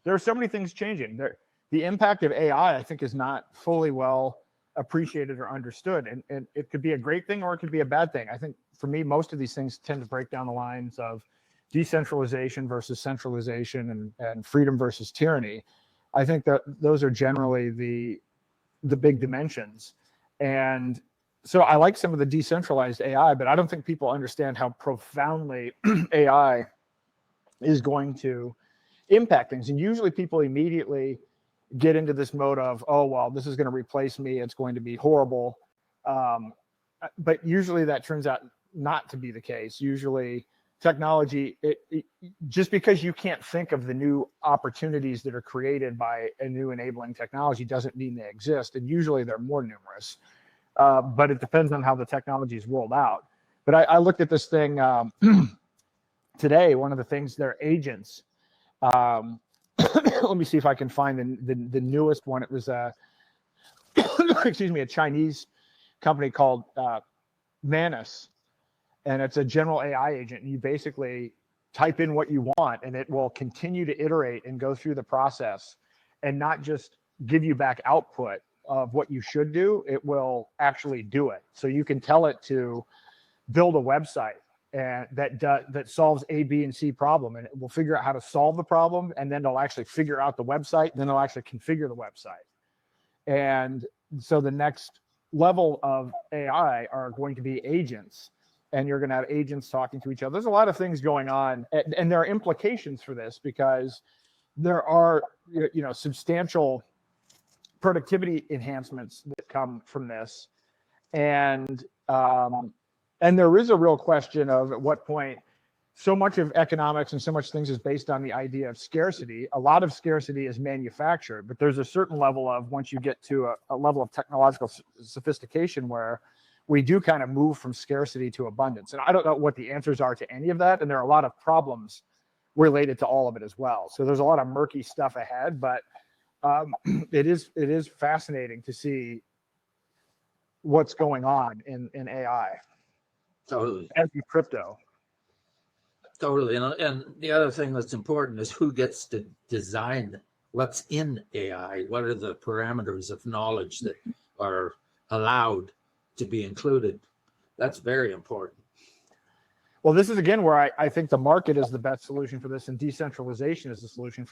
there are so many things changing. The impact of AI, I think, is not fully well appreciated or understood. And it could be a great thing or it could be a bad thing. I think for me, most of these things tend to break down the lines of decentralization versus centralization and freedom versus tyranny. I think that those are generally the big dimensions. And so I like some of the decentralized AI, but I don't think people understand how profoundly AI is going to impact things. And usually people immediately get into this mode of, oh, well, this is going to replace me. It's going to be horrible. But usually that turns out not to be the case. Usually technology, just because you can't think of the new opportunities that are created by a new enabling technology doesn't mean they exist. And usually they're more numerous. But it depends on how the technology is rolled out. But I looked at this thing today. One of the things, they're agents. Let me see if I can find the newest one. It was excuse me, a Chinese company called Manus, and it's a general AI agent. And you basically type in what you want, and it will continue to iterate and go through the process, and not just give you back output of what you should do. It will actually do it. So you can tell it to build a website and that solves A, B, and C problem, and it will figure out how to solve the problem, and then it'll actually figure out the website, and then it'll actually configure the website. And so the next level of AI are going to be agents, and you're going to have agents talking to each other. There's a lot of things going on, and there are implications for this because there are substantial productivity enhancements that come from this, and there is a real question of at what point so much of economics and so much things is based on the idea of scarcity. A lot of scarcity is manufactured, but there's a certain level of, once you get to a level of technological sophistication where we do kind of move from scarcity to abundance. And I don't know what the answers are to any of that. And there are a lot of problems related to all of it as well. So there's a lot of murky stuff ahead, but it is fascinating to see what's going on in AI. Totally. As in crypto. Totally. And the other thing that's important is who gets to design what's in AI. What are the parameters of knowledge that are allowed to be included? That's very important. Well, this is, again, where I think the market is the best solution for this, and decentralization is the solution for this.